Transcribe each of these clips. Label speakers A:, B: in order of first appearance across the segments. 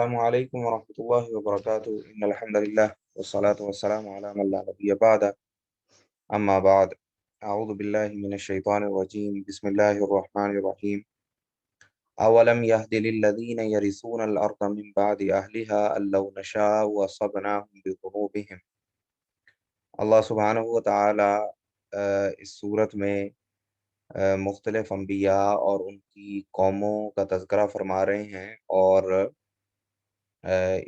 A: السلام عليكم ورحمة الله وبركاته إن الحمد لله والصلاة والسلام على من لا نبي بعد أما بعد أعوذ بالله من الشيطان الرجيم بسم الله الرحمن الرحيم أولم يهد للذين يرثون الأرض من بعد أهلها أن لو نشاء أصبناهم بذنوبهم اللہ سبحانہ و تعالی اس صورت میں مختلف انبیاء اور ان کی قوموں کا تذکرہ فرما رہے ہیں اور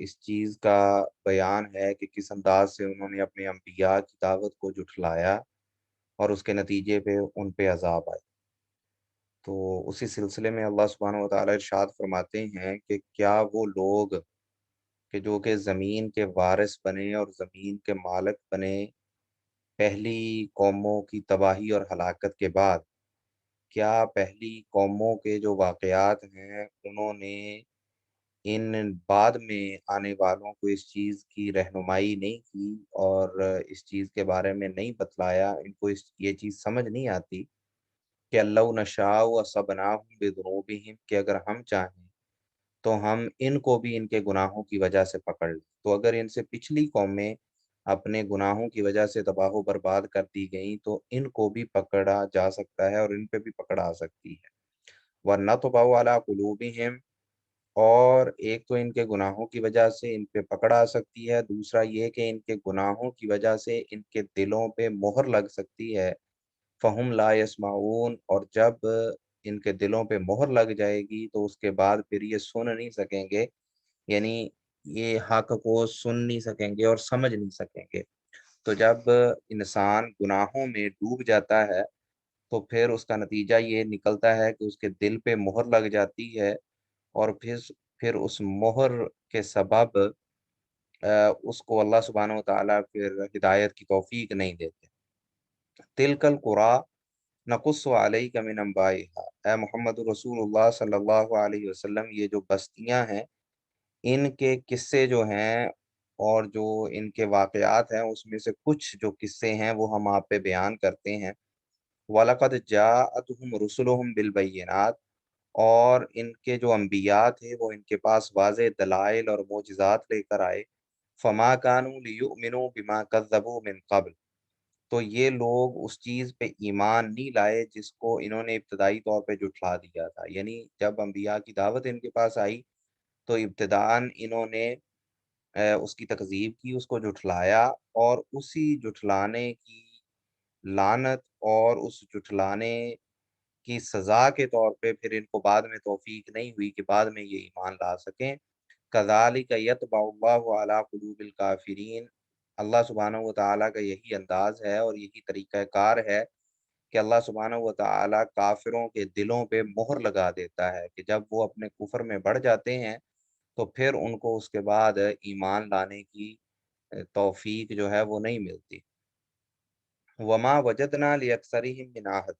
A: اس چیز کا بیان ہے کہ کس انداز سے انہوں نے اپنے انبیاء کی دعوت کو جھٹلایا اور اس کے نتیجے پہ ان پہ عذاب آئے۔ تو اسی سلسلے میں اللہ سبحانہ و تعالیٰ ارشاد فرماتے ہیں کہ کیا وہ لوگ کہ جو کہ زمین کے وارث بنے اور زمین کے مالک بنے پہلی قوموں کی تباہی اور ہلاکت کے بعد، کیا پہلی قوموں کے جو واقعات ہیں انہوں نے ان بعد میں آنے والوں کو اس چیز کی رہنمائی نہیں کی اور اس چیز کے بارے میں نہیں بتلایا، ان کو یہ چیز سمجھ نہیں آتی کہ اللہ نشاء وصبناہم بذنوبہم، کہ اگر ہم چاہیں تو ہم ان کو بھی ان کے گناہوں کی وجہ سے پکڑ لیں۔ تو اگر ان سے پچھلی قومیں اپنے گناہوں کی وجہ سے تباہ و برباد کر دی گئیں تو ان کو بھی پکڑا جا سکتا ہے اور ان پہ بھی پکڑ آ سکتی ہے۔ وَنَطْبَعُ عَلَىٰ قُلُوبِهِمْ، اور ایک تو ان کے گناہوں کی وجہ سے ان پہ پکڑ آ سکتی ہے، دوسرا یہ کہ ان کے گناہوں کی وجہ سے ان کے دلوں پہ مہر لگ سکتی ہے۔ فَهُمْ لَا يَسْمَعُونَ، اور جب ان کے دلوں پہ مہر لگ جائے گی تو اس کے بعد پھر یہ سن نہیں سکیں گے، یعنی یہ حق کو سن نہیں سکیں گے اور سمجھ نہیں سکیں گے۔ تو جب انسان گناہوں میں ڈوب جاتا ہے تو پھر اس کا نتیجہ یہ نکلتا ہے کہ اس کے دل پہ مہر لگ جاتی ہے، اور پھر اس مہر کے سبب اس کو اللہ سبحانہ و تعالیٰ پھر ہدایت کی توفیق نہیں دیتے۔ تِلْکَ الْقُرَىٰ نَقُصُّ عَلَيْکَ مِنْ أَنْبَائِهَا، اے محمد رسول اللہ صلی اللہ علیہ وسلم، یہ جو بستیاں ہیں ان کے قصے جو ہیں اور جو ان کے واقعات ہیں اس میں سے کچھ جو قصے ہیں وہ ہم آپ پہ بیان کرتے ہیں۔ وَلَقَدْ جَاءَتْهُمْ رُسُلُهُم بِالْبَيِّنَاتِ، اور ان کے جو انبیاء تھے وہ ان کے پاس واضح دلائل اور معجزات لے کر آئے۔ فَمَا كَانُوا لِيُؤْمِنُوا بِمَا كَذَّبُوا مِن قَبْلُ، تو یہ لوگ اس چیز پہ ایمان نہیں لائے جس کو انہوں نے ابتدائی طور پہ جھٹلا دیا تھا۔ یعنی جب انبیاء کی دعوت ان کے پاس آئی تو ابتداً انہوں نے اس کی تکذیب کی، اس کو جھٹلایا، اور اسی جھٹلانے کی لعنت اور اس جھٹلانے کی سزا کے طور پہ پھر ان کو بعد میں توفیق نہیں ہوئی کہ بعد میں یہ ایمان لا سکیں۔ کذالک یطبع اللہ علی قلوب الکافرین، اللہ سبحانہ و تعالیٰ کا یہی انداز ہے اور یہی طریقہ کار ہے کہ اللہ سبحانہ و تعالیٰ کافروں کے دلوں پہ مہر لگا دیتا ہے کہ جب وہ اپنے کفر میں بڑھ جاتے ہیں تو پھر ان کو اس کے بعد ایمان لانے کی توفیق جو ہے وہ نہیں ملتی۔ وما وجدنا لاکثرہم من عہد،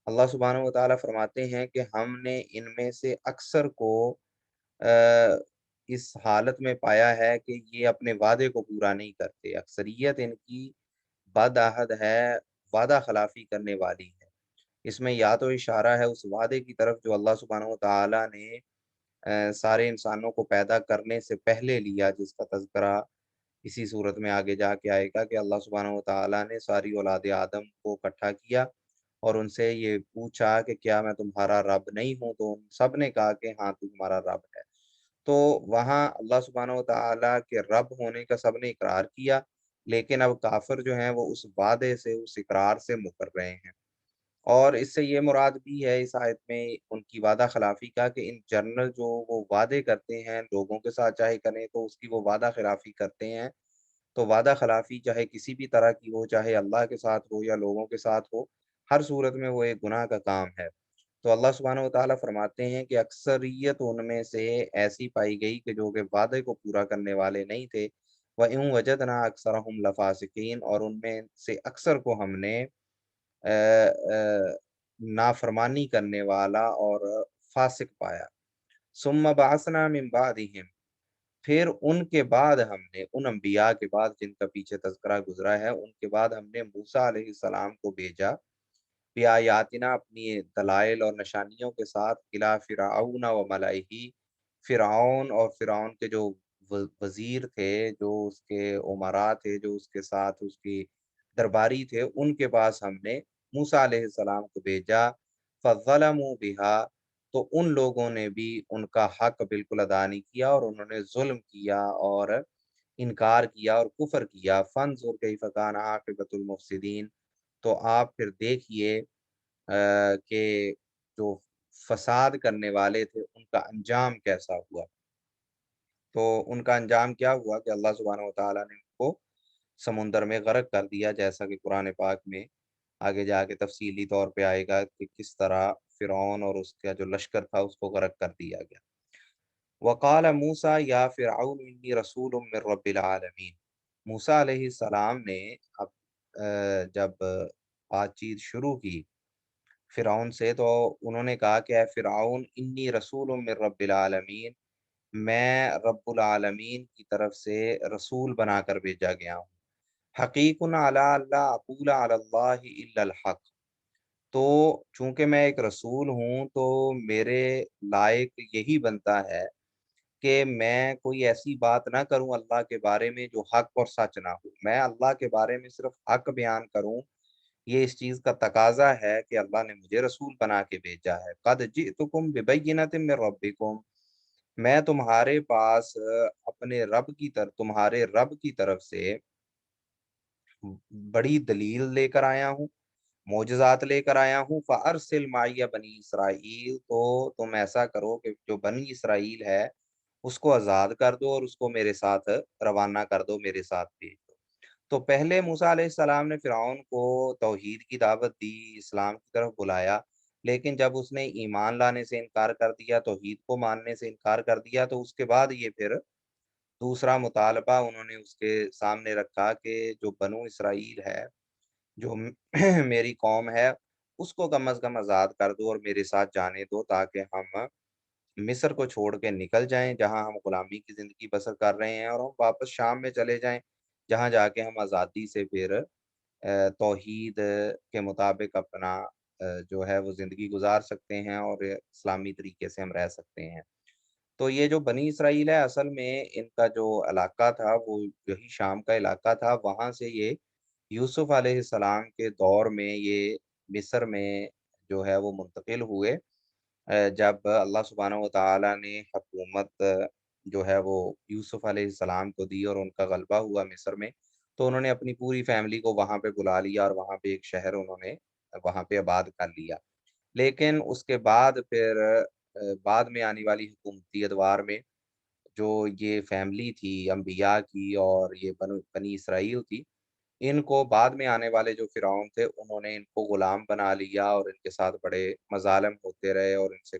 A: اللہ سبحانہ و تعالیٰ فرماتے ہیں کہ ہم نے ان میں سے اکثر کو اس حالت میں پایا ہے کہ یہ اپنے وعدے کو پورا نہیں کرتے۔ اکثریت ان کی بد عہد ہے، وعدہ خلافی کرنے والی ہے۔ اس میں یا تو اشارہ ہے اس وعدے کی طرف جو اللہ سبحانہ و تعالیٰ نے سارے انسانوں کو پیدا کرنے سے پہلے لیا، جس کا تذکرہ اسی صورت میں آگے جا کے آئے گا کہ اللہ سبحانہ و تعالیٰ نے ساری اولاد آدم کو اکٹھا کیا اور ان سے یہ پوچھا کہ کیا میں تمہارا رب نہیں ہوں، تو ان سب نے کہا کہ ہاں تو ہمارا رب ہے۔ تو وہاں اللہ سبحانہ و تعالیٰ کے رب ہونے کا سب نے اقرار کیا، لیکن اب کافر جو ہیں وہ اس وعدے سے، اس اقرار سے مکر رہے ہیں۔ اور اس سے یہ مراد بھی ہے اس آیت میں ان کی وعدہ خلافی کا کہ ان جنرل جو وہ وعدے کرتے ہیں لوگوں کے ساتھ چاہے کریں تو اس کی وہ وعدہ خلافی کرتے ہیں۔ تو وعدہ خلافی چاہے کسی بھی طرح کی ہو، چاہے اللہ کے ساتھ ہو یا لوگوں کے ساتھ ہو، ہر صورت میں وہ ایک گناہ کا کام ہے۔ تو اللہ سبحانہ و تعالیٰ فرماتے ہیں کہ اکثریت ان میں سے ایسی پائی گئی کہ جو کہ وعدے کو پورا کرنے والے نہیں تھے۔ وَإِن وَجَدْنَا أَكْثَرَهُمْ لَفَاسِقِينَ، اور ان میں سے اکثر کو ہم نے نافرمانی کرنے والا اور فاسق پایا۔ ثُمَّ بَعَثْنَا مِن بَعْدِهِمْ، پھر ان کے بعد ہم نے، ان انبیاء کے بعد جن کا پیچھے تذکرہ گزرا ہے، ان کے بعد ہم نے موسیٰ علیہ السلام کو بھیجا بِآیاتنا، اپنی دلائل اور نشانیوں کے ساتھ، الی فرعون و ملئہ، فرعون اور فرعون کے جو وزیر تھے، جو اس کے امراء تھے، جو اس کے ساتھ اس کی درباری تھے، ان کے پاس ہم نے موسیٰ علیہ السلام کو بھیجا، فظلموا بها، تو ان لوگوں نے بھی ان کا حق بالکل ادا نہیں کیا اور انہوں نے ظلم کیا اور انکار کیا اور کفر کیا۔ فانظر کیف کان عاقبۃ المفسدین، تو آپ پھر دیکھیے کہ جو فساد کرنے والے تھے ان کا انجام کیسا ہوا۔ تو ان کا انجام کیا ہوا کہ اللہ سبحانہ وتعالیٰ نے ان کو سمندر میں غرق کر دیا، جیسا کہ قرآن پاک میں آگے جا کے تفصیلی طور پہ آئے گا کہ کس طرح فرعون اور اس کا جو لشکر تھا اس کو غرق کر دیا گیا۔ وقال موسیٰ یا فرعون انی رسول من رب العالمین، موسیٰ علیہ السلام نے اب جب بات چیت شروع کی فرعون سے، تو انہوں نے کہا کہ اے فرعون انی رسول من رب العالمین، میں رب العالمین کی طرف سے رسول بنا کر بھیجا گیا ہوں۔ حقیق علی اللہ اقول علی اللہ الا الحق، تو چونکہ میں ایک رسول ہوں تو میرے لائق یہی بنتا ہے کہ میں کوئی ایسی بات نہ کروں اللہ کے بارے میں جو حق اور سچ نہ ہو، میں اللہ کے بارے میں صرف حق بیان کروں۔ یہ اس چیز کا تقاضا ہے کہ اللہ نے مجھے رسول بنا کے بھیجا ہے۔ قد جئتکم ببینۃ من ربکم، میں تمہارے پاس اپنے رب کی طرف، تمہارے رب کی طرف سے بڑی دلیل لے کر آیا ہوں، معجزات لے کر آیا ہوں۔ فَأَرْسِلْ مَعِیَ بنی اسرائیل، تو تم ایسا کرو کہ جو بنی اسرائیل ہے اس کو آزاد کر دو اور اس کو میرے ساتھ روانہ کر دو، میرے ساتھ بھیج دو۔ تو پہلے موسیٰ علیہ السلام نے فرعون کو توحید کی دعوت دی، اسلام کی طرف بلایا، لیکن جب اس نے ایمان لانے سے انکار کر دیا، توحید کو ماننے سے انکار کر دیا، تو اس کے بعد یہ پھر دوسرا مطالبہ انہوں نے اس کے سامنے رکھا کہ جو بنو اسرائیل ہے، جو میری قوم ہے، اس کو کم از کم آزاد کر دو اور میرے ساتھ جانے دو، تاکہ ہم مصر کو چھوڑ کے نکل جائیں جہاں ہم غلامی کی زندگی بسر کر رہے ہیں، اور ہم واپس شام میں چلے جائیں جہاں جا کے ہم آزادی سے پھر توحید کے مطابق اپنا جو ہے وہ زندگی گزار سکتے ہیں اور اسلامی طریقے سے ہم رہ سکتے ہیں۔ تو یہ جو بنی اسرائیل ہے، اصل میں ان کا جو علاقہ تھا وہ یہی شام کا علاقہ تھا، وہاں سے یہ یوسف علیہ السلام کے دور میں یہ مصر میں جو ہے وہ منتقل ہوئے۔ جب اللہ سبحانہ و تعالیٰ نے حکومت جو ہے وہ یوسف علیہ السلام کو دی اور ان کا غلبہ ہوا مصر میں، تو انہوں نے اپنی پوری فیملی کو وہاں پہ بلا لیا اور وہاں پہ ایک شہر انہوں نے وہاں پہ آباد کر لیا۔ لیکن اس کے بعد پھر بعد میں آنے والی حکومتی ادوار میں جو یہ فیملی تھی انبیاء کی اور یہ بنی اسرائیل تھی، ان کو بعد میں آنے والے جو فرعون تھے انہوں نے ان کو غلام بنا لیا اور ان کے ساتھ بڑے مظالم ہوتے رہے اور ان سے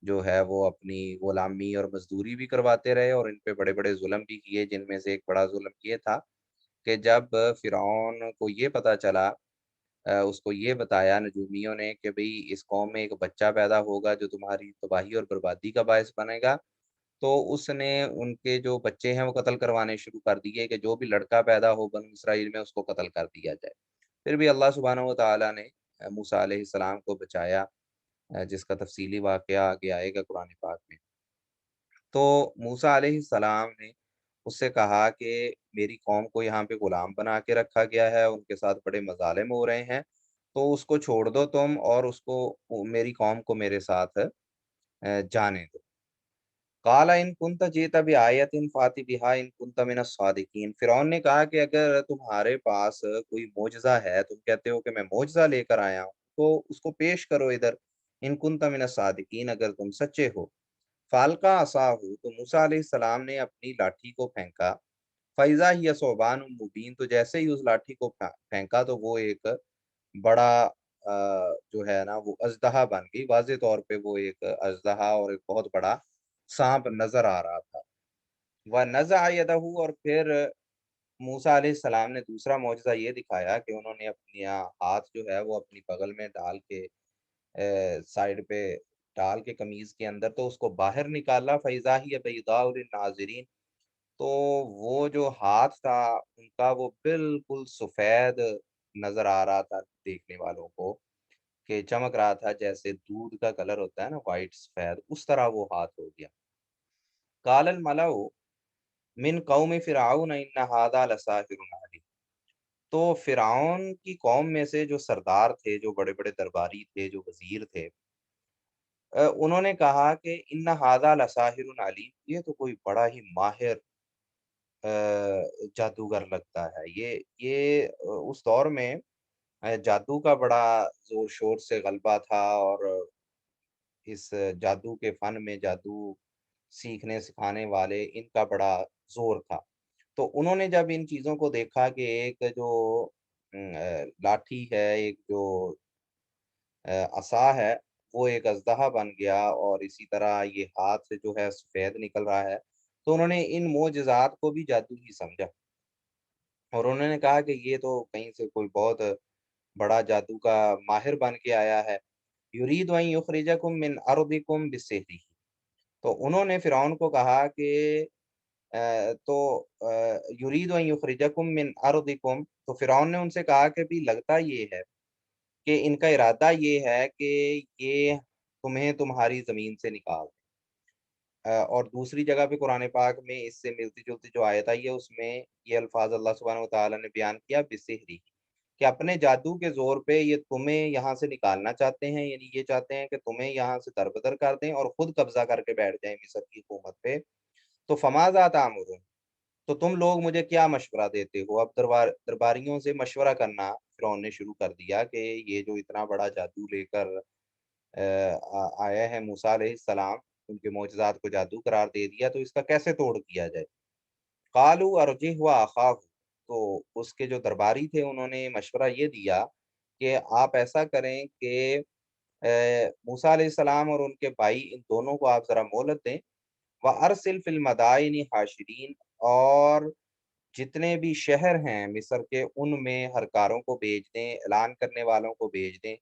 A: جو ہے وہ اپنی غلامی اور مزدوری بھی کرواتے رہے اور ان پہ بڑے بڑے ظلم بھی کیے، جن میں سے ایک بڑا ظلم یہ تھا کہ جب فرعون کو یہ پتہ چلا، اس کو یہ بتایا نجومیوں نے کہ بھئی اس قوم میں ایک بچہ پیدا ہوگا جو تمہاری تباہی اور بربادی کا باعث بنے گا، تو اس نے ان کے جو بچے ہیں وہ قتل کروانے شروع کر دیے کہ جو بھی لڑکا پیدا ہو بنو اسرائیل میں اس کو قتل کر دیا جائے۔ پھر بھی اللہ سبحانہ و تعالیٰ نے موسیٰ علیہ السلام کو بچایا، جس کا تفصیلی واقعہ آگے آئے گا قرآن پاک میں۔ تو موسیٰ علیہ السلام نے اس سے کہا کہ میری قوم کو یہاں پہ غلام بنا کے رکھا گیا ہے، ان کے ساتھ بڑے مظالم ہو رہے ہیں، تو اس کو چھوڑ دو تم اور اس کو میری قوم کو میرے ساتھ جانے دو۔ قال ان کنت جئت بآیۃ فأت بها ان کنت من الصادقین، فرعون نے کہا کہ اگر تمہارے پاس کوئی معجزہ ہے، تم کہتے ہو کہ میں معجزہ لے کر آیا ہوں، تو اس کو پیش کرو ادھر، ان کنت من الصادقین، اگر تم سچے ہو۔ فالقا عصاہ، تو موسیٰ علیہ السلام نے اپنی لاٹھی کو پھینکا، فیضا ہی ثعبان مبین، تو جیسے ہی اس لاٹھی کو پھینکا تو وہ ایک بڑا جو ہے نا وہ اژدہا بن گئی، واضح طور پہ وہ ایک اژدہا اور ایک بہت بڑا سانپ نظر آ رہا تھا۔ وَنَزَعَ يَدَهُ، اور پھر موسیٰ علیہ السلام نے دوسرا معجزہ یہ دکھایا کہ انہوں نے اپنی ہاتھ جو ہے وہ اپنی بغل میں ڈال کے سائڈ پہ ڈال کے قمیض کے اندر، تو اس کو باہر نکالا، فَإِذَا هِيَ بَيْضَاءُ لِلنَّاظِرِينَ، تو وہ جو ہاتھ تھا ان کا وہ بالکل سفید نظر آ رہا تھا دیکھنے والوں کو، کہ چمک رہا تھا جیسے دودھ کا کلر ہوتا ہے نا، وائٹ سفید، اس طرح وہ ہاتھ ہو گیا۔ قال الملأ من قوم فرعون ان هذا لساحر علیم۔ تو فرعون کی قوم میں سے جو سردار تھے، جو بڑے بڑے درباری تھے، جو وزیر تھے، انہوں نے کہا کہ ان هذا لساحر علیم، یہ تو کوئی بڑا ہی ماہر آ، جادوگر لگتا ہے۔ یہ اس دور میں جادو کا بڑا زور شور سے غلبہ تھا، اور اس جادو کے فن میں، جادو سیکھنے سکھانے والے، ان کا بڑا زور تھا۔ تو انہوں نے جب ان چیزوں کو دیکھا کہ ایک جو لاٹھی ہے، ایک جو عصا ہے، وہ ایک اژدہا بن گیا، اور اسی طرح یہ ہاتھ سے جو ہے سفید نکل رہا ہے، تو انہوں نے ان معجزات کو بھی جادو ہی سمجھا، اور انہوں نے کہا کہ یہ تو کہیں سے کوئی بہت بڑا جادو کا ماہر بن کے آیا ہے۔ یرید ان یخرجکم من ارضکم بسحرہ۔ تو انہوں نے فرعون کو کہا کہ تو یرید ان یخرجکم من ارضکم، تو فرعون نے ان سے کہا کہ بھی لگتا یہ ہے کہ ان کا ارادہ یہ ہے کہ یہ تمہیں تمہاری زمین سے نکال دیں۔ اور دوسری جگہ پہ قرآن پاک میں اس سے ملتی جلتی جو آیت آئی ہے، اس میں یہ الفاظ اللہ سبحانہ وتعالیٰ نے بیان کیا بسحری، کہ اپنے جادو کے زور پہ یہ تمہیں یہاں سے نکالنا چاہتے ہیں، یعنی یہ چاہتے ہیں کہ تمہیں یہاں سے دربدر کر دیں اور خود قبضہ کر کے بیٹھ جائیں مصر کی حکومت پہ۔ تو فماذا تأمرون، تو تم لوگ مجھے کیا مشورہ دیتے ہو؟ اب درباریوں سے مشورہ کرنا فرعون نے شروع کر دیا کہ یہ جو اتنا بڑا جادو لے کر آیا ہے موسیٰ علیہ السلام، ان کے معجزات کو جادو قرار دے دیا، تو اس کا کیسے توڑ کیا جائے؟ قالوا ارجہ واخاہ، تو اس کے جو درباری تھے انہوں نے مشورہ یہ دیا کہ آپ ایسا کریں کہ موسیٰ علیہ السلام اور ان کے بھائی، ان دونوں کو آپ ذرا مہلت دیں، وَأَرْسِلْ فِي الْمَدَائِنِ حاشرین، اور جتنے بھی شہر ہیں مصر کے، ان میں ہر کاروں کو بھیج دیں، اعلان کرنے والوں کو بھیج دیں،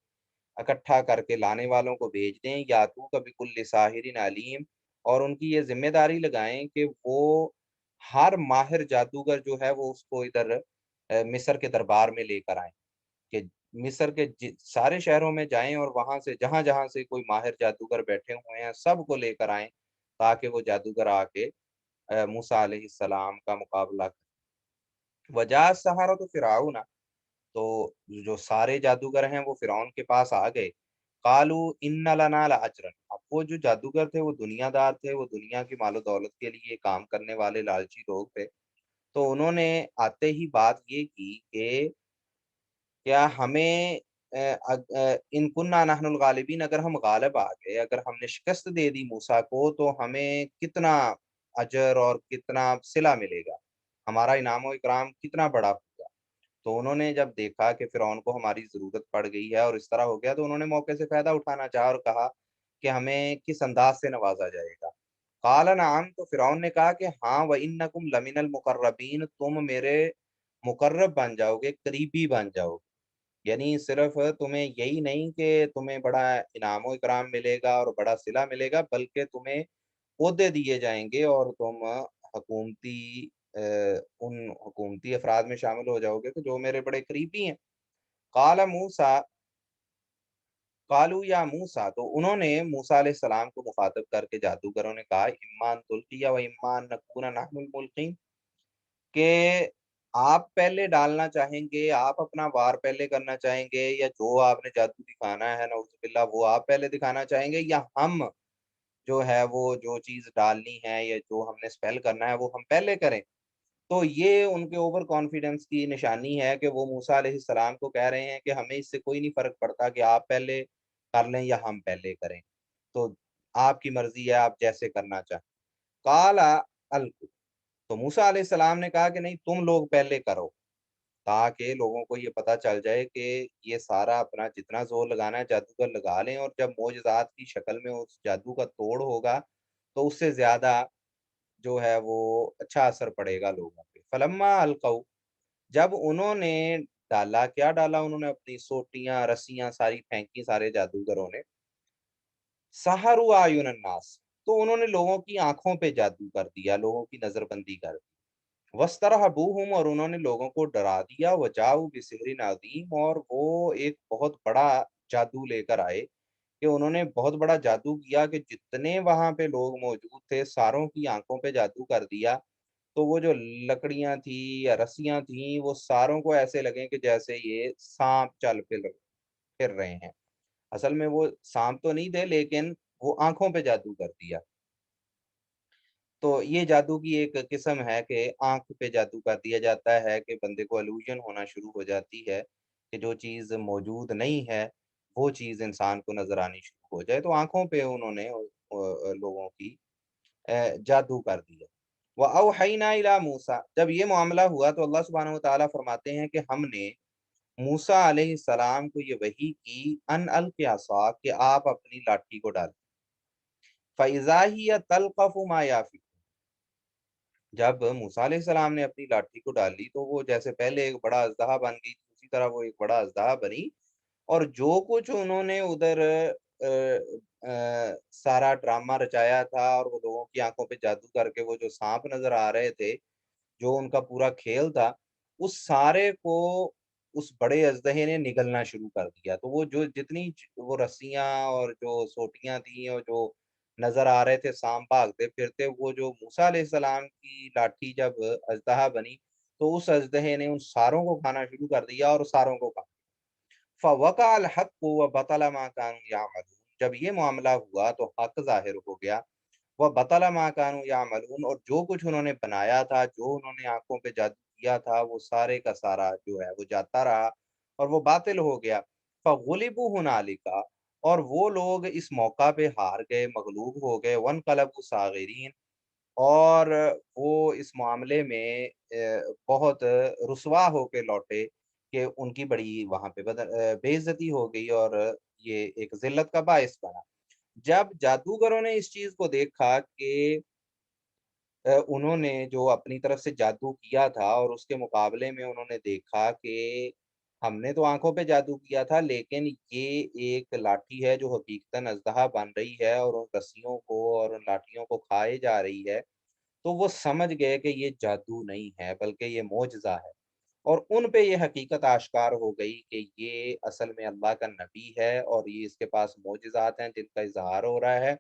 A: اکٹھا کر کے لانے والوں کو بھیج دیں، یاتو کا بکل ساحر علیم، اور ان کی یہ ذمہ داری لگائیں کہ وہ ہر ماہر جادوگر جو ہے وہ اس کو ادھر مصر کے دربار میں لے کر آئیں، کہ مصر کے سارے شہروں میں جائیں اور وہاں سے جہاں جہاں سے کوئی ماہر جادوگر بیٹھے ہوئے ہیں سب کو لے کر آئیں، تاکہ وہ جادوگر آ کے موسیٰ علیہ السلام کا مقابلہ کریں۔ وجاء السحرۃ فرعون، تو جو سارے جادوگر ہیں وہ فرعون کے پاس آ گئے۔ قالوا ان لنا لاجرا، اب وہ جو جادوگر تھے وہ دنیا دار تھے، وہ دنیا کی مال و دولت کے لیے کام کرنے والے لالچی لوگ تھے، تو انہوں نے آتے ہی بات یہ کی کہ کیا ہمیں ان کننا نحن الغالبین، اگر ہم غالب آ گئے، اگر ہم نے شکست دے دی موسیٰ کو، تو ہمیں کتنا اجر اور کتنا صلہ ملے گا، ہمارا انعام و اکرام کتنا بڑا ہوگا۔ تو انہوں نے جب دیکھا کہ فرعون کو ہماری ضرورت پڑ گئی ہے اور اس طرح ہو گیا، تو انہوں نے موقع سے فائدہ اٹھانا چاہا اور کہا کہ ہمیں کس انداز سے نوازا جائے گا۔ قال نعم، تو فرعون نے کہا کہ ہاں، وَإِنَّكُمْ لَمِنَ الْمُقَرَّبِينَ، تم میرے مقرب بن جاؤ گے، قریبی بن جاؤ گے، یعنی صرف تمہیں یہی نہیں کہ تمہیں بڑا انعام و اکرام ملے گا اور بڑا صلہ ملے گا، بلکہ تمہیں عہدے دیے جائیں گے اور تم حکومتی ان حکومتی افراد میں شامل ہو جاؤ گے کہ جو میرے بڑے قریبی ہیں۔ قال موسیٰ، قالوا یا موسیٰ، تو انہوں نے موسیٰ علیہ السلام کو مخاطب کر کے جادوگروں نے کہا، اما ان تلقی و اما ان نکون نحن الملقین، کہ آپ پہلے ڈالنا چاہیں گے، آپ اپنا وار پہلے کرنا چاہیں گے، یا جو آپ نے جادو دکھانا ہے نعوذ باللہ وہ آپ پہلے دکھانا چاہیں گے، یا ہم جو ہے وہ جو چیز ڈالنی ہے یا جو ہم نے اسپیل کرنا ہے وہ ہم پہلے کریں؟ تو یہ ان کے اوور کانفیڈنس کی نشانی ہے کہ وہ موسیٰ علیہ السلام کو کہہ رہے ہیں کہ ہمیں اس سے کوئی نہیں فرق پڑتا کہ آپ پہلے کر لیں یا ہم پہلے کریں، تو آپ کی مرضی ہے، آپ جیسے کرنا چاہیں۔ قال القوا، تو موسیٰ علیہ السلام نے کہا کہ نہیں، تم لوگ پہلے کرو، تاکہ لوگوں کو یہ پتا چل جائے کہ یہ سارا اپنا جتنا زور لگانا ہے جادوگر لگا لیں، اور جب معجزات کی شکل میں اس جادو کا توڑ ہوگا تو اس سے زیادہ جو ہے وہ اچھا اثر پڑے گا لوگوں پہ۔ فلما القوا، جب انہوں نے ڈالا، کیا ڈالا؟ انہوں نے اپنی سوٹیاں رسیاں ساری پھینکی، سارے جادوگروں نے، سحروا اعین الناس، تو انہوں نے لوگوں کی آنکھوں پہ جادو کر دیا، لوگوں کی نظر بندی کر دی، وَاسْتَرْهَبُوهُمْ، اور انہوں نے لوگوں کو ڈرا دیا، وَجَاءُوا بِسِحْرٍ عَظِيمٍ، اور وہ ایک بہت بڑا جادو لے کر آئے، کہ انہوں نے بہت بڑا جادو کیا کہ جتنے وہاں پہ لوگ موجود تھے ساروں کی آنکھوں پہ جادو کر دیا، تو وہ جو لکڑیاں تھی یا رسیاں تھیں وہ ساروں کو ایسے لگیں کہ جیسے یہ سانپ چل پھر رہے ہیں۔ اصل میں وہ سانپ تو نہیں تھے لیکن وہ آنکھوں پہ جادو کر دیا۔ تو یہ جادو کی ایک قسم ہے کہ آنکھ پہ جادو کر دیا جاتا ہے کہ بندے کو الوژن ہونا شروع ہو جاتی ہے کہ جو چیز موجود نہیں ہے وہ چیز انسان کو نظر آنی شروع ہو جائے، تو آنکھوں پہ انہوں نے لوگوں کی جادو کر دیا۔ وَأَوْحَيْنَا إِلَىٰ مُوسَىٰ، جب یہ معاملہ ہوا تو اللہ سبحانہ وتعالیٰ فرماتے ہیں کہ ہم نے موسیٰ علیہ السلام کو یہ وحی کی ان القِ عصاک کہ آپ اپنی لاٹھی کو ڈالیں۔ فَإِذَا هِيَ تَلْقَفُ مَا يَأْفِكُونَ، جب موسیٰ علیہ السلام نے اپنی لاٹھی کو ڈال لی تو وہ جیسے پہلے ایک بڑا اژدہا بن گئی تھی اسی طرح وہ ایک بڑا اژدہا بنی، اور جو کچھ انہوں نے ادھر سارا ڈرامہ رچایا تھا اور وہ لوگوں کی آنکھوں پہ جادو کر کے وہ جو سانپ نظر آ رہے تھے، جو ان کا پورا کھیل تھا، اس سارے کو اس بڑے اژدہے نے نگلنا شروع کر دیا۔ تو وہ جو جتنی وہ رسیاں اور جو سوٹیاں تھیں اور جو نظر آ رہے تھے سانپ بھاگتے پھرتے، وہ جو موسیٰ علیہ السلام کی لاٹھی جب اژدہا بنی تو اس اژدہے نے ان ساروں کو کھانا شروع کر دیا اور ساروں کو کھا۔ فَوَقَعَ الْحَقُّ وَبَطَلَ مَا كَانُوا يَعْمَلُونَ، جب یہ معاملہ ہوا تو حق ظاہر ہو گیا، وَبَطَلَ مَا كَانُوا يَعْمَلُونَ، اور جو کچھ انہوں نے بنایا تھا، جو انہوں نے آنکھوں پہ جادو کیا تھا، وہ سارے کا سارا جو ہے وہ جاتا رہا اور وہ باطل ہو گیا۔ فَغُلِبُوا هُنَالِكَ، اور وہ لوگ اس موقع پہ ہار گئے، مغلوب ہو گئے، وَانقَلَبُوا صَاغِرِينَ، اور وہ اس معاملے میں بہت رسوا ہو کے لوٹے کہ ان کی بڑی وہاں پہ بے عزتی ہو گئی اور یہ ایک ذلت کا باعث بنا۔ جب جادوگروں نے اس چیز کو دیکھا کہ انہوں نے جو اپنی طرف سے جادو کیا تھا اور اس کے مقابلے میں انہوں نے دیکھا کہ ہم نے تو آنکھوں پہ جادو کیا تھا لیکن یہ ایک لاٹھی ہے جو حقیقتاً اژدہا بن رہی ہے اور ان رسیوں کو اور ان لاٹھیوں کو کھائے جا رہی ہے، تو وہ سمجھ گئے کہ یہ جادو نہیں ہے بلکہ یہ معجزہ ہے، اور ان پہ یہ حقیقت آشکار ہو گئی کہ یہ اصل میں اللہ کا نبی ہے اور یہ اس کے پاس معجزات ہیں جن کا اظہار ہو رہا ہے۔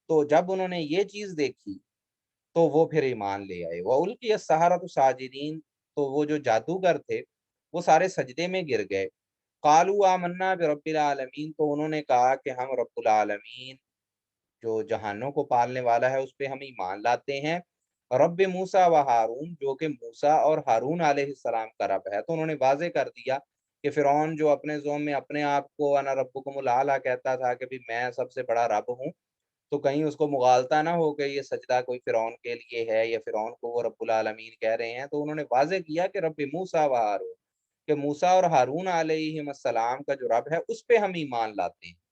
A: تو جب انہوں نے یہ چیز دیکھی تو وہ پھر ایمان لے آئے۔ وَأُلْقِيَ السَّحَرَةُ ساجدین، تو وہ جو جادوگر تھے وہ سارے سجدے میں گر گئے۔ قالوا آمنا برب العالمین، تو انہوں نے کہا کہ ہم رب العالمین جو جہانوں کو پالنے والا ہے اس پہ ہم ایمان لاتے ہیں، رب موسیٰ و ہارون، جو کہ موسیٰ اور ہارون علیہ السلام کا رب ہے۔ تو انہوں نے واضح کر دیا کہ فرعون جو اپنے زوم میں اپنے آپ کو انا ربکم الاعلیٰ کہتا تھا کہ بھی میں سب سے بڑا رب ہوں، تو کہیں اس کو مغالطہ نہ ہو کہ یہ سجدہ کوئی فرعون کے لیے ہے یا فرعون کو وہ رب العالمین کہہ رہے ہیں، تو انہوں نے واضح کیا کہ رب موسیٰ و ہارون، کہ موسیٰ اور ہارون علیہ السلام کا جو رب ہے اس پہ ہم ایمان لاتے ہیں۔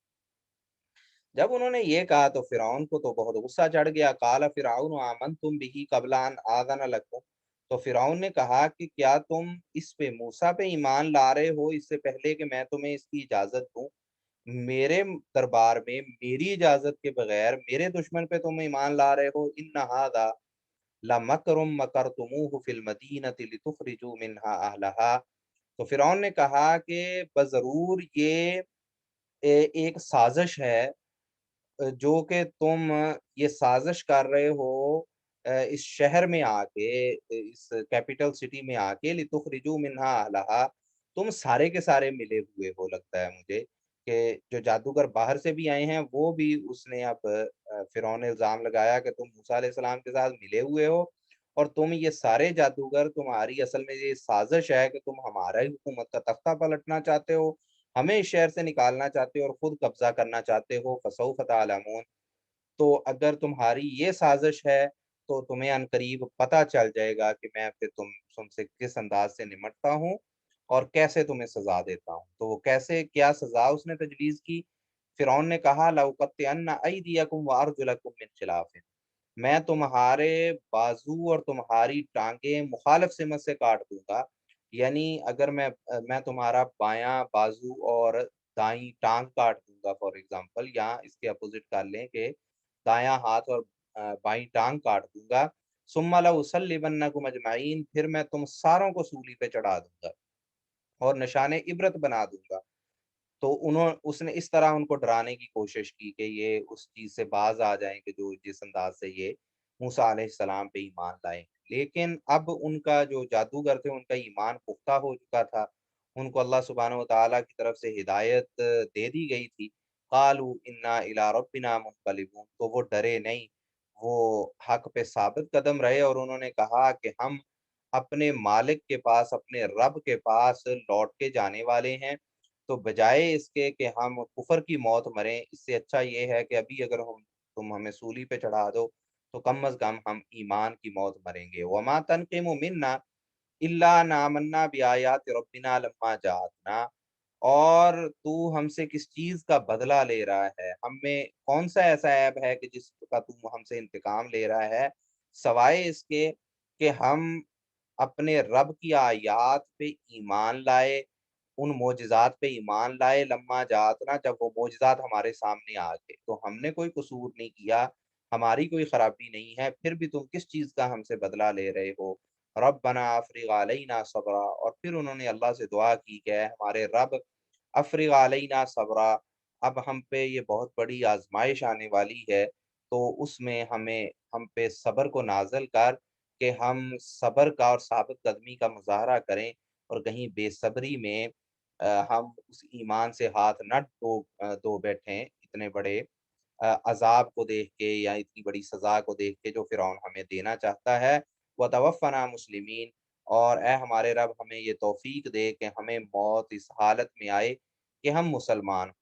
A: جب انہوں نے یہ کہا تو فرعون کو تو بہت غصہ چڑھ گیا۔ قال فرعون آمنتم به قبل ان آذن لکم، تو فرعون نے کہا کہ کیا تم اس پہ موسیٰ پہ ایمان لا رہے ہو اس سے پہلے کہ میں تمہیں اس کی اجازت دوں؟ میرے دربار میں میری اجازت کے بغیر میرے دشمن پہ تم ایمان لا رہے ہو؟ ان ھذا لمکر مکرتموہ فی المدینۃ لتخرجوا منہا اہلہا، تو فرعون نے کہا کہ بضرور یہ ایک سازش ہے جو کہ تم یہ سازش کر رہے ہو اس شہر میں آ کے، اس کیپٹل سٹی میں آ کے، لتخرجوا منہا اہلہا، تم سارے کے سارے ملے ہوئے ہو، لگتا ہے مجھے کہ جو جادوگر باہر سے بھی آئے ہیں وہ بھی، اس نے اب فرعون نے الزام لگایا کہ تم موسیٰ علیہ السلام کے ساتھ ملے ہوئے ہو اور تم یہ سارے جادوگر، تمہاری اصل میں یہ سازش ہے کہ تم ہمارا ہی حکومت کا تختہ پلٹنا چاہتے ہو، ہمیں اس شہر سے نکالنا چاہتے ہو اور خود قبضہ کرنا چاہتے ہو۔ فسوف تعلمون، تو اگر تمہاری یہ سازش ہے تو تمہیں عنقریب پتہ چل جائے گا کہ میں پھر تم سے کس انداز سے نمٹتا ہوں اور کیسے تمہیں سزا دیتا ہوں۔ تو وہ کیسے، کیا سزا اس نے تجویز کی؟ فرعون نے کہا لَأُقَطِّعَنَّ أَيْدِيَكُمْ وَأَرْجُلَكُمْ مِنْ خِلَافٍ، میں تمہارے بازو اور تمہاری ٹانگیں مخالف سمت سے کاٹ دوں گا، یعنی اگر میں تمہارا بایاں بازو اور دائیں ٹانگ کاٹ دوں گا فار ایگزامپل، یا اس کے اپوزٹ کر لیں کہ دایاں ہاتھ اور بائیں ٹانگ کاٹ دوں گا، ثم لأصلبنکم اجمعین، پھر میں تم ساروں کو سولی پہ چڑھا دوں گا اور نشان عبرت بنا دوں گا۔ تو اس نے اس طرح ان کو ڈرانے کی کوشش کی کہ یہ اس چیز سے باز آ جائیں کہ جو جس انداز سے یہ موسیٰ علیہ السلام پہ ایمان لائے۔ لیکن اب ان کا جو جادوگر تھے ان کا ایمان پختہ ہو چکا تھا، ان کو اللہ سبحانہ وتعالیٰ کی طرف سے ہدایت دے دی گئی تھی۔ قالوا انا الی ربنا منقلبون، تو وہ ڈرے نہیں، وہ حق پہ ثابت قدم رہے اور انہوں نے کہا کہ ہم اپنے مالک کے پاس، اپنے رب کے پاس لوٹ کے جانے والے ہیں۔ تو بجائے اس کے کہ ہم کفر کی موت مریں، اس سے اچھا یہ ہے کہ ابھی اگر تم ہمیں سولی پہ چڑھا دو تو کم از کم ہم ایمان کی موت مریں گے۔ وما تنقم منا الا ان آمنا بآیات ربنا لما جاءتنا، اور تو ہم سے کس چیز کا بدلہ لے رہا ہے؟ ہم میں کون سا ایسا عیب ہے کہ جس کا تم ہم سے انتقام لے رہا ہے، سوائے اس کے کہ ہم اپنے رب کی آیات پہ ایمان لائے، ان معجزات پہ ایمان لائے، لما جاتنا، جب وہ معجزات ہمارے سامنے آ گئے۔ تو ہم نے کوئی قصور نہیں کیا، ہماری کوئی خرابی نہیں ہے، پھر بھی تم کس چیز کا ہم سے بدلہ لے رہے ہو؟ ربنا افرغ علینا صبرا، اور پھر انہوں نے اللہ سے دعا کی کہ اے ہمارے رب، افرغ علینا صبرا، اب ہم پہ یہ بہت بڑی آزمائش آنے والی ہے، تو اس میں ہم پہ صبر کو نازل کر کہ ہم صبر کا اور ثابت قدمی کا مظاہرہ کریں، اور کہیں بے صبری میں ہم اس ایمان سے ہاتھ نہ دھو بیٹھیں اتنے بڑے عذاب کو دیکھ کے یا اتنی بڑی سزا کو دیکھ کے جو فرعون ہمیں دینا چاہتا ہے۔ وتوفنا مسلمین، اور اے ہمارے رب ہمیں یہ توفیق دے کہ ہمیں موت اس حالت میں آئے کہ ہم مسلمان ہوں۔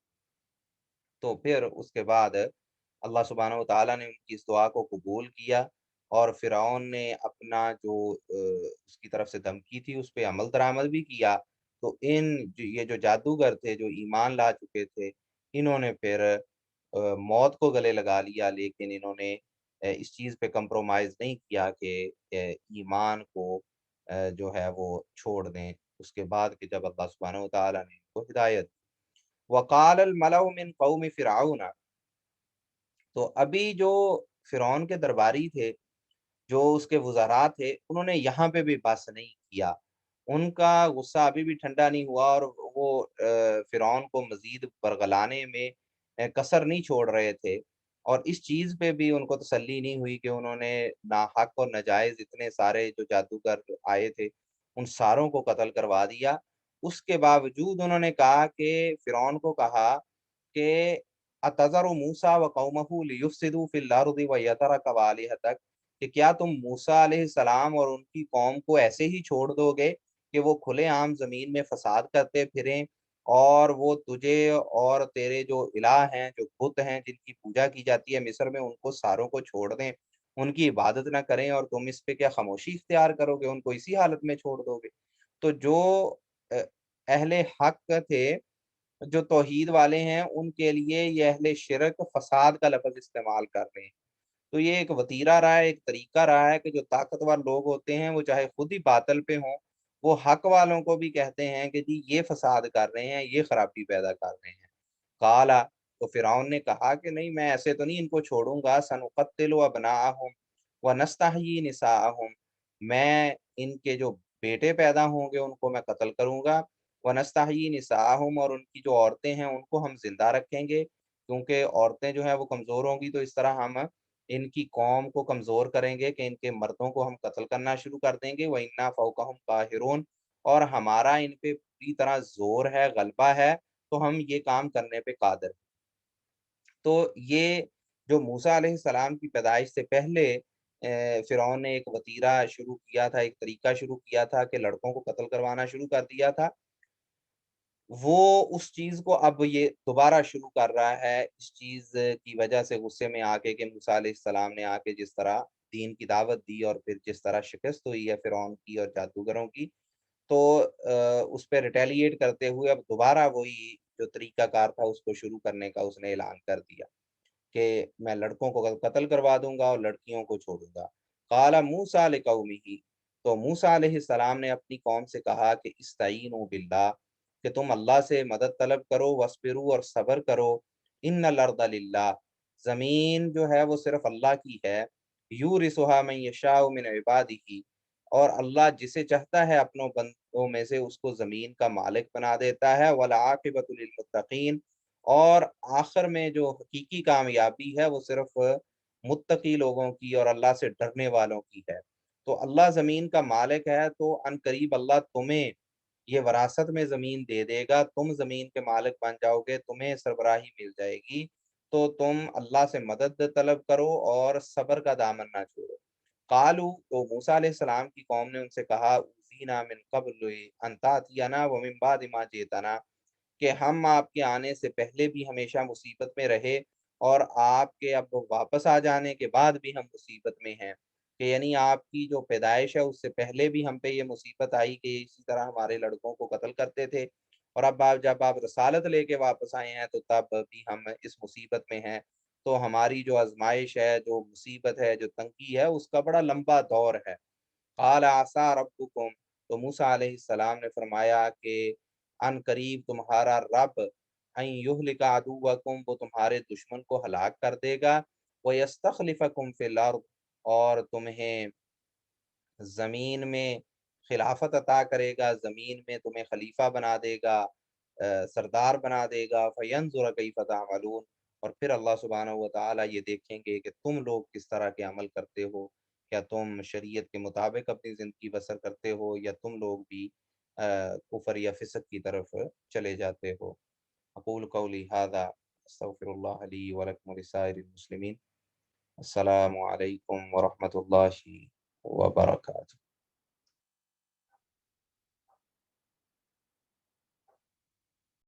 A: تو پھر اس کے بعد اللہ سبحانہ وتعالیٰ نے ان کی اس دعا کو قبول کیا، اور فرعون نے اپنا جو اس کی طرف سے دھمکی تھی اس پہ عمل درآمد بھی کیا۔ تو یہ جو جادوگر تھے جو ایمان لا چکے تھے، انہوں نے پھر موت کو گلے لگا لیا، لیکن انہوں نے اس چیز پہ کمپرومائز نہیں کیا کہ ایمان کو جو ہے وہ چھوڑ دیں، اس کے بعد کہ جب اللہ سبحانہ وتعالیٰ نے ان کو ہدایت دی۔ وقال الملأ من قوم فرعون، تو ابھی جو فرعون کے درباری تھے، جو اس کے وزراء تھے، انہوں نے یہاں پہ بھی بس نہیں کیا، ان کا غصہ ابھی بھی ٹھنڈا نہیں ہوا، اور وہ فرعون کو مزید برگلانے میں کسر نہیں چھوڑ رہے تھے، اور اس چیز پہ بھی ان کو تسلی نہیں ہوئی کہ انہوں نے ناحق اور ناجائز اتنے سارے جو جادوگر آئے تھے ان ساروں کو قتل کروا دیا۔ اس کے باوجود انہوں نے کہا کہ فرعون کو کہا کہ اتذر موسیٰ و قومہ لیفسدوا فی الارض ویذرک وآلہتک، کہ کیا تم موسیٰ علیہ السلام اور ان کی قوم کو ایسے ہی چھوڑ دو گے کہ وہ کھلے عام زمین میں فساد کرتے پھریں، اور وہ تجھے اور تیرے جو الہ ہیں، جو بت ہیں جن کی پوجا کی جاتی ہے مصر میں، ان کو ساروں کو چھوڑ دیں، ان کی عبادت نہ کریں، اور تم اس پہ کیا خاموشی اختیار کرو گے، ان کو اسی حالت میں چھوڑ دو گے؟ تو جو اہل حق تھے، جو توحید والے ہیں، ان کے لیے یہ اہل شرک فساد کا لفظ استعمال کر رہے ہیں۔ تو یہ ایک وتیرہ رہا ہے، ایک طریقہ رہا ہے کہ جو طاقتور لوگ ہوتے ہیں وہ چاہے خود ہی باطل پہ ہوں، وہ حق والوں کو بھی کہتے ہیں کہ جی یہ فساد کر رہے ہیں، یہ خرابی پیدا کر رہے ہیں۔ قالا، تو فرعون نے کہا کہ نہیں، میں ایسے تو نہیں ان کو چھوڑوں گا، سنقتل ابناءہم ونستحیی نساءہم، میں ان کے جو بیٹے پیدا ہوں گے ان کو میں قتل کروں گا، ونستحیی نساءہم، اور ان کی جو عورتیں ہیں ان کو ہم زندہ رکھیں گے، کیونکہ عورتیں جو ہیں وہ کمزور ہوں گی، تو اس طرح ہم ان کی قوم کو کمزور کریں گے کہ ان کے مردوں کو ہم قتل کرنا شروع کر دیں گے۔ وَإِنَّا فَوْقَهُمْ قَاهِرُونَ، اور ہمارا ان پہ پوری طرح زور ہے، غلبہ ہے، تو ہم یہ کام کرنے پہ قادر ہیں۔ تو یہ جو موسیٰ علیہ السلام کی پیدائش سے پہلے فرعون نے ایک وتیرہ شروع کیا تھا، ایک طریقہ شروع کیا تھا کہ لڑکوں کو قتل کروانا شروع کر دیا تھا، وہ اس چیز کو اب یہ دوبارہ شروع کر رہا ہے، اس چیز کی وجہ سے غصے میں آ کے کہ موسیٰ علیہ السلام نے آ کے جس طرح دین کی دعوت دی اور پھر جس طرح شکست ہوئی ہے فرعون کی اور جادوگروں کی، تو اس پہ ریٹیلیٹ کرتے ہوئے اب دوبارہ وہی جو طریقہ کار تھا اس کو شروع کرنے کا اس نے اعلان کر دیا کہ میں لڑکوں کو قتل کروا دوں گا اور لڑکیوں کو چھوڑوں گا۔ قال موسیٰ لقومہ، تو موسیٰ علیہ السلام نے اپنی قوم سے کہا کہ استعینوا باللہ، کہ تم اللہ سے مدد طلب کرو، واسبروا، اور صبر کرو، ان الارض للہ، زمین جو ہے وہ صرف اللہ کی ہے، یورثھا من یشاء من عبادہ، اور اللہ جسے چاہتا ہے اپنوں بندوں میں سے اس کو زمین کا مالک بنا دیتا ہے، والعاقبۃ للمتقین، اور آخر میں جو حقیقی کامیابی ہے وہ صرف متقی لوگوں کی اور اللہ سے ڈرنے والوں کی ہے۔ تو اللہ زمین کا مالک ہے، تو ان قریب اللہ تمہیں یہ وراثت میں زمین دے دے گا، تم زمین کے مالک بن جاؤ گے، تمہیں سربراہی مل جائے گی، تو تم اللہ سے مدد طلب کرو اور صبر کا دامن نہ چھوڑو۔ قالو، تو موسیٰ علیہ السلام کی قوم نے ان سے کہا، اوذینا من قبل ان تأتینا ومن بعد ما جئتنا، کہ ہم آپ کے آنے سے پہلے بھی ہمیشہ مصیبت میں رہے، اور آپ کے اب واپس آ جانے کے بعد بھی ہم مصیبت میں ہیں، کہ یعنی آپ کی جو پیدائش ہے اس سے پہلے بھی ہم پہ یہ مصیبت آئی کہ اسی طرح ہمارے لڑکوں کو قتل کرتے تھے، اور اب آپ جب آپ رسالت لے کے واپس آئے ہیں تو تب بھی ہم اس مصیبت میں ہیں۔ تو ہماری جو آزمائش ہے، جو مصیبت ہے، جو تنگی ہے، اس کا بڑا لمبا دور ہے۔ قال عسیٰ ربکم، تو موسیٰ علیہ السلام نے فرمایا کہ ان قریب تمہارا رب ان یہلک عدوکم، وہ تمہارے دشمن کو ہلاک کر دے گا، ویستخلفکم فی الارض، اور تمہیں زمین میں خلافت عطا کرے گا، زمین میں تمہیں خلیفہ بنا دے گا، سردار بنا دے گا، فینظر کیف تعملون، اور پھر اللہ سبحانہ و تعالیٰ یہ دیکھیں گے کہ تم لوگ کس طرح کے عمل کرتے ہو، کیا تم شریعت کے مطابق اپنی زندگی بسر کرتے ہو، یا تم لوگ بھی کفر یا فسق کی طرف چلے جاتے ہو۔ اقول قولی ھذا استغفر اللہ لی ولکم ولسائر المسلمین۔ السلام علیکم ورحمۃ اللہ وبرکاتہ۔